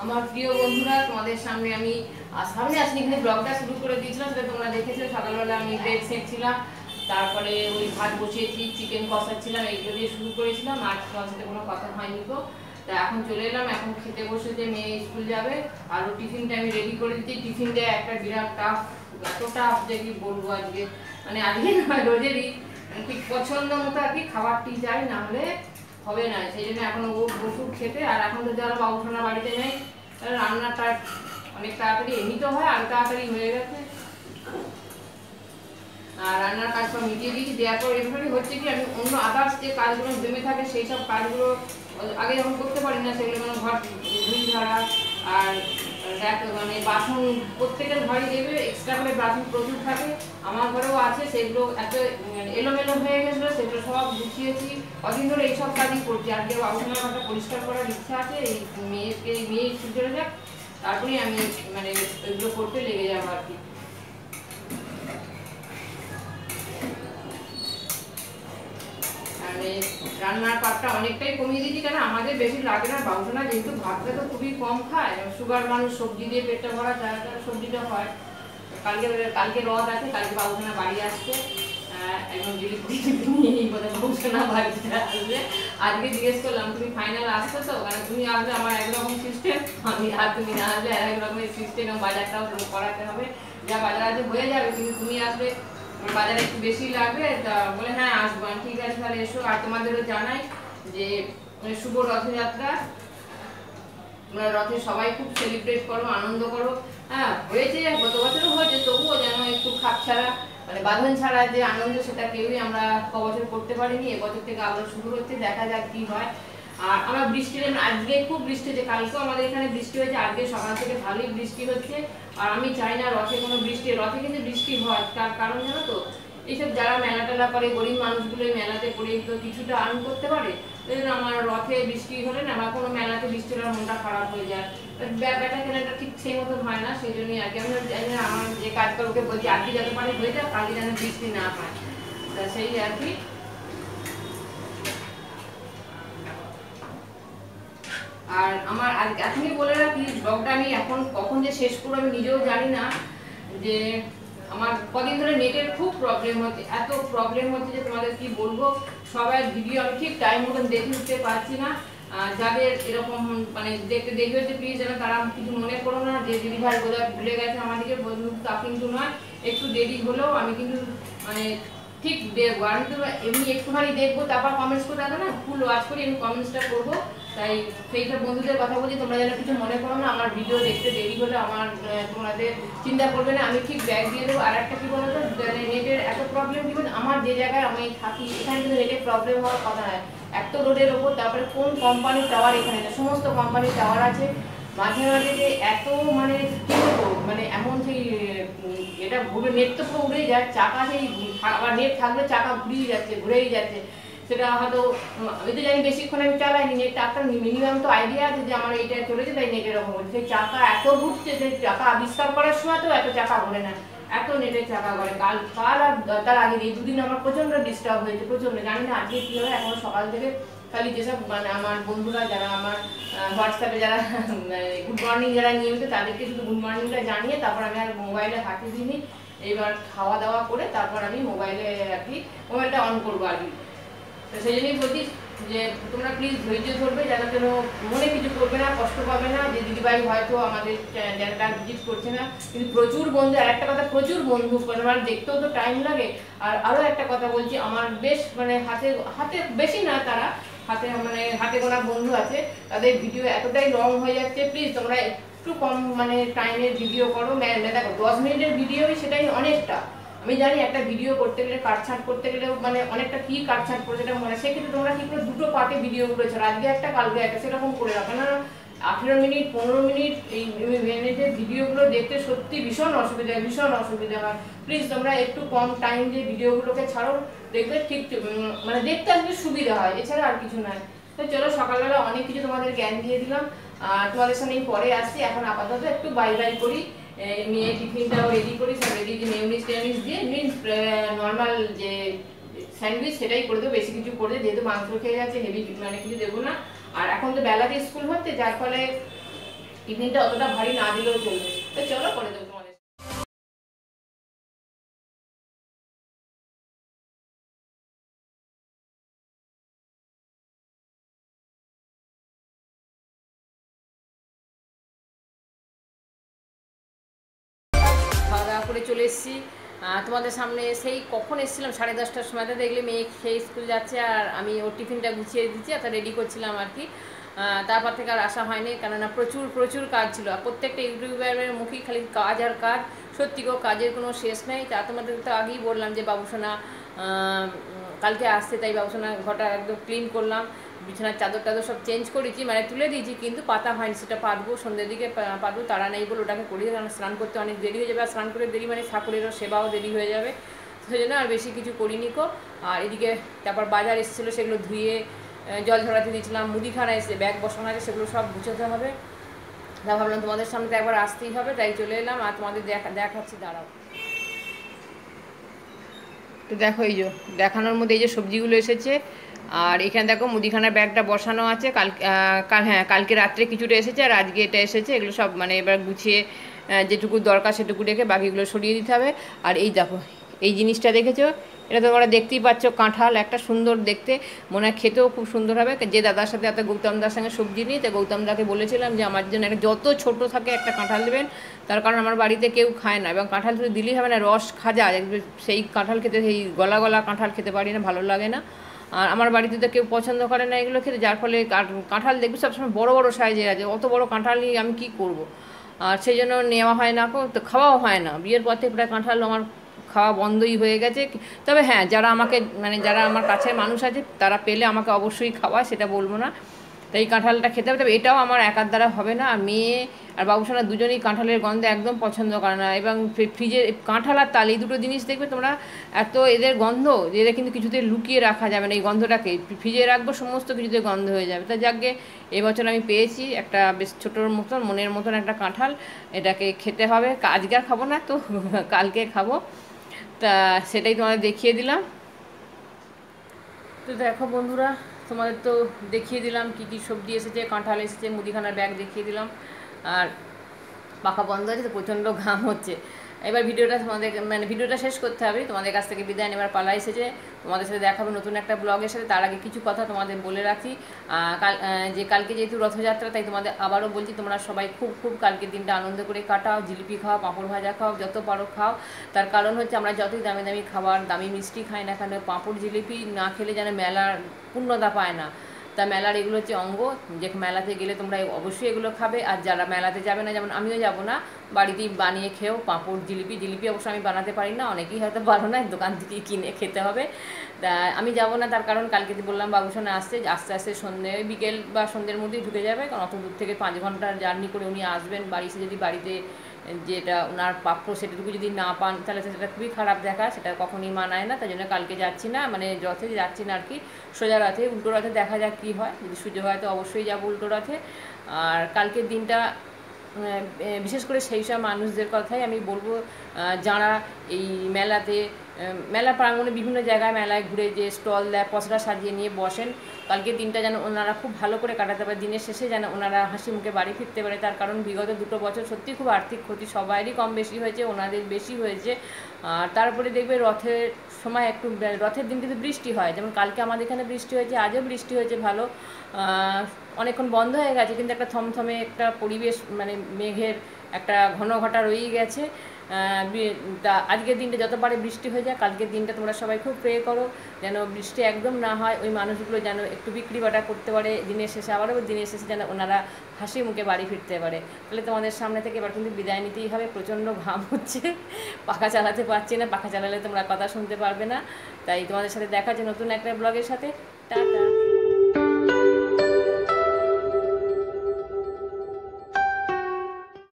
আমার প্রিয় বন্ধুরা, তোমাদের সামনে আমি সামনে আসলে এখানে ব্লগটা শুরু করে দিয়েছিলাম, সেটা তোমরা দেখেছো। সকালবেলা আমি ব্রেড সেঁকছিলাম, তারপরে ওই ভাত বসিয়েছি, চিকেন কষাচ্ছিলাম, এইগুলো দিয়ে শুরু করেছিলাম। আর তোমার সাথে কোনো কথা হয়নি তো। তা এখন চলে এলাম, এখন খেতে বসেছে, মেয়ে স্কুল যাবে। আর ওর টিফিনটা আমি রেডি করে দিচ্ছি। টিফিনটা একটা বিরাট টাফ, এত টাফ যে কি বলবো আজকে, মানে আজকে নয় রোজেরই ঠিক পছন্দ মতো আর কি খাবারটি চাই, না হলে হবে না। সেই জন্য এখন ও বসুক খেতে। আর এখন তো যারা বাবুসোনা বাড়িতে নেই, রান্নাটা অনেক তাড়াতাড়ি এমনি তো হয়, আর তাড়াতাড়ি হয়ে গেছে। আর রান্নার কাজ সব মিটিয়ে দিয়েছি, দেওয়ার পর এভাবেই হচ্ছে কি আমি অন্য আদার্স যে কাজগুলো জমে থাকে সেই সব কাজগুলো আগে যখন করতে পারি না, সেগুলো মানে ঘর ধুই ঝাড়া আর মানে বাসন প্রত্যেকের ঘরে দেবে, এক্সট্রা করে বাসন প্রচুর থাকে, আমার ঘরেও আছে। সেগুলো এত এলোমেলো হয়ে গেছিলো, সেগুলো সব গুছিয়েছি। কদিন ধরে এইসব কাজই করছি। আজকে বাবুসোনার ঘরটা পরিষ্কার করার ইচ্ছা আছে, এই মেয়ে স্কুল চলে যাক, তারপরেই আমি মানে ওইগুলো করতে লেগে যাবো আর কি। রান্নার পাটটা অনেকটাই কমিয়ে দিয়েছি, কেন আমাদের বেশি লাগে না। বাবুসোনা যেহেতু ভাতটা তো খুবই কম খায়, সুগার মানুষ, সবজি দিয়ে পেটটা ভরা, যারা সবজিটা হয়। কালকে রথ আছে, কালকে বাবুসোনা বাড়ি আসছে, একদম নিয়েই বোধহয় বাবুসোনা বাড়িতে আসবে। আজকে জিজ্ঞেস করলাম তুমি ফাইনাল আসছো তো, কারণ তুমি আসলে আমার একরকম সিস্টেম, আমি আর তুমি না আসলে এক রকমের সিস্টেম, বাজারটাও করাতে হবে, যা বাজার আছে হয়ে যাবে, কিন্তু তুমি আসবে বাজারে একটু বেশি লাগবে। তা বলে হ্যাঁ আসবো। ঠিক আছে তাহলে এসো। আর তোমাদেরও জানাই যে শুভ রথযাত্রা, তোমরা রথে সবাই খুব সেলিব্রেট করো, আনন্দ করো। হ্যাঁ হয়েছে, গত বছরও হয়েছে, তবুও যেন একটু খাপ ছাড়া, মানে বাঁধন ছাড়া যে আনন্দ, সেটা কেউই আমরা কবছর করতে পারিনি। এবছর থেকে আবার শুরু হচ্ছে, দেখা যাক কি হয়। আর আমরা বৃষ্টির, আজকে খুব বৃষ্টি হচ্ছে, কালকেও আমাদের এখানে বৃষ্টি হয়েছে, আজকে সকাল থেকে ভালোই বৃষ্টি হচ্ছে। আর আমি চাই না রথে কোনো বৃষ্টি, রথে কিন্তু বৃষ্টি হয়, তার কারণ জানো তো, এইসব যারা মেলা টেলা করে, গরিব মানুষগুলো মেলাতে করে তো কিছুটা আর্ন করতে পারে। ওই জন্য আমার রথে বৃষ্টি হলে না, বা কোনো মেলাতে বৃষ্টি হলে মনটা খারাপ হয়ে যায়, ব্যাটা কেনাটা ঠিক সেই মতো হয় না। সেই জন্যই আর কি আমি আমার যে কাজ করোকে বলছি, আজকে যত পারে হয়ে যাক, কালকে যেন বৃষ্টি না হয়, তা সেই আর কি। আর আমার এখনই বলে রাখি, ব্লগটা আমি এখন কখন যে শেষ করবো আমি নিজেও জানি না। যে আমার কদিন ধরে নেটের খুব প্রবলেম হচ্ছে, এত প্রবলেম হচ্ছে যে তোমাদের কি বলবো। সবাই ভিডিও আমি ঠিক টাইম মতন দেখে উঠতে পারছি না। যাদের এরকম মানে দেখতে দেখে হচ্ছে, প্লিজ যেন তারা কিছু মনে করো না যে দিদি ভাই বোধহয় ভুলে গেছে আমাদেরকে, বন্ধু তা কিন্তু নয়। একটু দেরি হলেও আমি কিন্তু মানে ঠিক দেখবো। আমি তো এমনি একটুখানি দেখবো, তারপর কমেন্টস করতে হবে না, ফুল ওয়াচ করি আমি কমেন্টসটা করবো। তাই সেইসব বন্ধুদের কথা বলছি, তোমরা যেন কিছু মনে করো না। আমার ভিডিও দেখতে দেরি হলে আমার তোমাদের চিন্তা করবে না, আমি ঠিক ব্যাগ দিয়ে দেবো। আর একটা কি বলতো, নেটের এত প্রবলেম কি বলতো, আমার যে জায়গায় আমি থাকি এখানে কিন্তু নেটের প্রবলেম হওয়ার কথা নয়। এত রোডের ওপর, তারপরে কোন কোম্পানির টাওয়ার, এখানে সমস্ত কোম্পানির টাওয়ার আছে। মাঝে মাঝে যে এত মানে কি বলবো, মানে এমন সেই এটা ঘুরে নেট তো পুরো উড়েই যায়, চাকা সেই আবার নেট থাকলে চাকা ঘুরেই যাচ্ছে। সেটা হয়তো আমি তো জানি বেশিক্ষণ আমি চালাইনি, নেটটা একটা মিনিমাম তো আইডিয়া আছে যে আমার এইটা চলেছে, তাই নেট এরকম হচ্ছে। সেই চাকা এত ঘুরছে, যে চাকা আবিষ্কার করার সময় তো এত চাকা ঘোরে না, এত নেটের চাকা ঘোরে। কাল আর তার আগে এই দুদিন আমার প্রচন্ড ডিস্টার্ব হয়েছে, প্রচন্ড। জানি না আজকে কি হবে, এখন সকাল থেকে খালি যেসব মানে আমার বন্ধুরা যারা আমার হোয়াটসঅ্যাপে যারা গুড মর্নিং যারা নিয়মিত, তাদেরকে শুধু গুড মর্নিংটা জানিয়ে তারপর আমি আর মোবাইলে হাতে দিইনি। এবার খাওয়া দাওয়া করে তারপর আমি মোবাইলে আর কি মোবাইলটা অন করবো আর কি। তো সেই জন্যই বলছি যে তোমরা প্লিজ ধৈর্য ধরবে, যেন যেন মনে কিছু করবে না, কষ্ট পাবে না যে দিদিভাই হয়তো আমাদের চ্যানেলটা ভিজিট করছে না। কিন্তু প্রচুর বন্ধু, আর একটা কথা, প্রচুর বন্ধু মানে দেখতেও তো টাইম লাগে। আর আরও একটা কথা বলছি, আমার বেশ মানে হাতে বেশি না, তারা হাতে গোনা বন্ধু আছে, তাদের ভিডিও এতটাই লং হয়ে যাচ্ছে। প্লিজ তোমরা একটু কম মানে টাইমের ভিডিও করো। দেখো 10 মিনিটের ভিডিওই সেটাই অনেকটা। আমি জানি একটা ভিডিও করতে গেলে কাটছাট করতে গেলেও মানে অনেকটা কি কাটছাট করে, সেটা মনে সেক্ষেত্রে তোমরা কি করে দুটো পার্টে ভিডিও করেছো, আজকে একটা কালকে একটা, সেরকম করে রাখো না। 18 মিনিট 15 মিনিট এই মিনিটের ভিডিওগুলো দেখতে সত্যি ভীষণ অসুবিধা হয়। প্লিজ তোমরা একটু কম টাইম দিয়ে ভিডিওগুলোকে ছাড়ো, দেখবে ঠিক মানে দেখতে আসলে সুবিধা হয়, এছাড়া আর কিছু নয়। তো চলো, সকালবেলা অনেক কিছু তোমাদের জ্ঞান দিয়ে দিলাম, তোমাদের সামনে পরে আসছি। এখন আপাতত একটু বাই বাই করি, মেয়ে টিফিনটাও রেডি করি, সব রেডি, যে মেয়নিজ টেয়নিজ দিয়ে নর্মাল যে স্যান্ডউইচ সেটাই করে দেবো, বেশি কিছু করে, যেহেতু মাংস খেয়ে গেছে হেভি মানে কিছু দেবো না। আর এখন তো বেলাতে স্কুল হচ্ছে, যার ফলে টিফিনটা অতটা ভারী না দিলেও চলবে। তো চলো করে দেবো তোমাদের। খাওয়া দাওয়া করে চলে এসেছি তোমাদের সামনে। সেই কখন এসেছিলাম 10:30টার সময়তে, দেখলে মেয়ে খেয়ে স্কুল যাচ্ছে আর আমি ওর টিফিনটা গুছিয়ে দিচ্ছি, তা রেডি করছিলাম আর কি। তারপর থেকে আর আসা হয়নি, কেননা প্রচুর প্রচুর কাজ ছিল। আর প্রত্যেকটা ইউটিউবারের মুখেই খালি কাজ আর কাজ, সত্যি গো কাজের কোনো শেষ নেই। তা তোমাদের তো আগেই বললাম যে বাবুসোনা কালকে আসছে, তাই বাবুসোনা ঘরটা একদম ক্লিন করলাম, বিছানার চাদর টাদর সব চেঞ্জ করেছি, মানে তুলে দিয়েছি, কিন্তু পাতা হয়নি। সেটা পাতবো সন্ধ্যের দিকে, পাতবো, তারা নেই বলে ওটাকে করি, কারণ স্নান করতে অনেক দেরি হয়ে যাবে। আর স্নান করে দেরি মানে ঠাকুরেরও সেবাও দেরি হয়ে যাবে, সেই জন্য আর বেশি কিছু করিনি কো। আর এদিকে তারপর বাজার এসেছিলো, সেগুলো ধুয়ে জল ঝরাতে দিয়েছিলাম। মুদিখানা এসে ব্যাগ বসানো আছে, সেগুলো সব গুছোতে হবে। তা ভাবলাম তোমাদের সামনে তো একবার আসতেই হবে, তাই চলে এলাম আর তোমাদের দেখাচ্ছি, দাঁড়াও। তো দেখো এই যে দেখানোর মধ্যে এই যে সবজিগুলো এসেছে, আর এখানে দেখো মুদিখানার ব্যাগটা বসানো আছে। হ্যাঁ কালকে রাত্রে কিছুটা এসেছে আর আজকে এটা এসেছে। এগুলো সব মানে এবার গুছিয়ে যেটুকু দরকার সেটুকু রেখে বাকিগুলো সরিয়ে দিতে হবে। আর এই দেখো এই জিনিসটা দেখেছো, এটা তোমরা দেখতেই পাচ্ছ, কাঁঠাল, একটা সুন্দর দেখতে, মনে হয় খেতেও খুব সুন্দর হবে। যে দাদার সাথে এত গৌতমদার সঙ্গে সবজি নিই, তো গৌতমদাকে বলেছিলাম যে আমার জন্য যত ছোট থাকে একটা কাঁঠাল দেবেন, তার কারণ আমার বাড়িতে কেউ খায় না, এবং কাঁঠাল শুধু দিলেই হবে না, রস খাজা, সেই কাঁঠাল খেতে, সেই গলা গলা কাঁঠাল খেতে পারি না, ভালো লাগে না। আর আমার বাড়িতে তো কেউ পছন্দ করে না এগুলো খেতে, যার ফলে কাঁঠাল দেখবি সবসময় বড় বড় সাইজের আছে, অত বড় কাঁঠাল নিয়ে আমি কী করব। আর সেই জন্য নেওয়া হয় না, তো খাওয়াও হয় না। বিয়ের পর থেকে প্রায় কাঁঠাল আমার খাওয়া বন্ধই হয়ে গেছে। তবে হ্যাঁ, যারা আমাকে মানে যারা আমার কাছের মানুষ আছে তারা পেলে আমাকে অবশ্যই খাওয়ায়, সেটা বলবো না। তাই কাঁঠালটা খেতে হবে, তবে এটাও আমার একার দ্বারা হবে না। আর মেয়ে আর বাবুসোনা দুজনেই কাঁঠালের গন্ধে একদম পছন্দ করে না, এবং ফ্রিজে কাঁঠাল আর তাল এই দুটো জিনিস দেখবে তোমরা, এত এদের গন্ধ, এদের কিন্তু কিছুতে লুকিয়ে রাখা যাবে না। এই গন্ধটাকে ফ্রিজে রাখবো, সমস্ত কিছুতে গন্ধ হয়ে যাবে। তা যাকে এবছর আমি পেয়েছি একটা বেশ ছোটোর মতন, মনের মতন একটা কাঁঠাল, এটাকে খেতে হবে। আজকে আর খাবো না তো, কালকে খাবো। তা সেটাই তোমাদের দেখিয়ে দিলাম। তো দেখো বন্ধুরা, তোমাদের তো দেখিয়ে দিলাম কী কী সবজি এসেছে, কাঁঠাল এসেছে, মুদিখানার ব্যাগ দেখিয়ে দিলাম। আর পাখা বন্ধ আছে তো প্রচণ্ড ঘাম হচ্ছে। এবার ভিডিওটা তোমাদের মানে ভিডিওটা শেষ করতে হবে, তোমাদের কাছ থেকে বিদায় নেবার পালা এসেছে। তোমাদের সাথে দেখাবো নতুন একটা ব্লগের সাথে। তার আগে কিছু কথা তোমাদের বলে রাখি, কালকে যেহেতু রথযাত্রা, তাই তোমাদের আবারও বলছি, তোমরা সবাই খুব খুব কালকের দিনটা আনন্দ করে কাটাও, জিলিপি খাও, পাঁপড় ভাজা খাও, যত পারো খাও। তার কারণ হচ্ছে আমরা যতই দামি দামি খাবার, দামি মিষ্টি খাই না কেন, পাঁপড় জিলিপি না খেলে যেন মেলার পূর্ণতা পায় না। তা মেলার এগুলো হচ্ছে অঙ্গ, যে মেলাতে গেলে তোমরা অবশ্যই এগুলো খাবে। আর যারা মেলাতে যাবে না, যেমন আমিও যাব না, বাড়িতেই বানিয়ে খেও পাঁপড় জিলিপি অবশ্য আমি বানাতে পারি না, অনেকেই হয়তো পারো না, দোকান থেকে কিনে খেতে হবে। তা আমি যাব না, তার কারণ কালকে বললাম বাবুসোনা আসছে, আস্তে আস্তে সন্ধ্যে বিকেল বা সন্ধ্যের মধ্যেই ঢুকে যাবে, কারণ অত দূর থেকে 5 ঘন্টার জার্নি করে উনি আসবেন। বাড়ি এসে যদি বাড়িতে যেটা ওনার প্রাপ্য সেটুকু যদি না পান, তাহলে সেটা খুবই খারাপ দেখা, সেটা কখনই মানায় না। তাই জন্য কালকে যাচ্ছি না, মানে রথে যাচ্ছি না আর কি, সোজা রথে। উল্টো রথে দেখা যাক কী হয়, যদি সুযোগ হয় তো অবশ্যই যাবো উল্টো রথে। আর কালকের দিনটা বিশেষ করে সেই সব মানুষদের কথাই আমি বলবো, যারা এই মেলা প্রাঙ্গণে বিভিন্ন জায়গায় মেলায় ঘুরে যে স্টল দেয়, পসরা সাজিয়ে নিয়ে বসেন, কালকের দিনটা যেন ওনারা খুব ভালো করে কাটাতে পারে, দিনের শেষে যেন ওনারা হাসি মুখে বাড়ি ফিরতে পারে। তার কারণ বিগত 2 বছর সত্যি খুব আর্থিক ক্ষতি সবারই কম বেশি হয়েছে, ওনাদের বেশি হয়েছে। আর তারপরে দেখবে রথের সময় একটু, রথের দিন কিন্তু বৃষ্টি হয়, যেমন কালকে আমাদের এখানে বৃষ্টি হয়েছে, আজও বৃষ্টি হয়েছে ভালো, অনেকক্ষণ বন্ধ হয়ে গেছে, কিন্তু একটা থমথমে একটা পরিবেশ, মানে মেঘের একটা ঘন ঘটা রয়েই গেছে। তা আজকের দিনটা যত পারে বৃষ্টি হয়ে যায়, কালকের দিনটা তোমরা সবাই খুব প্রে করো যেন বৃষ্টি একদম না হয়, ওই মানুষগুলো যেন একটু বিক্রি বাটা করতে পারে দিনের শেষে, আবারও দিনের শেষে যেন ওনারা হাসি মুখে বাড়ি ফিরতে পারে। তাহলে তোমাদের সামনে থেকে এবার কিন্তু বিদায় নিতেই হবে, প্রচণ্ড ঘাম হচ্ছে, পাখা চালাতে পারছি না, পাখা চালালে তোমরা কথা শুনতে পারবে না। তাই তোমাদের সাথে দেখা হচ্ছে নতুন একটা ব্লগের সাথে, টাটা।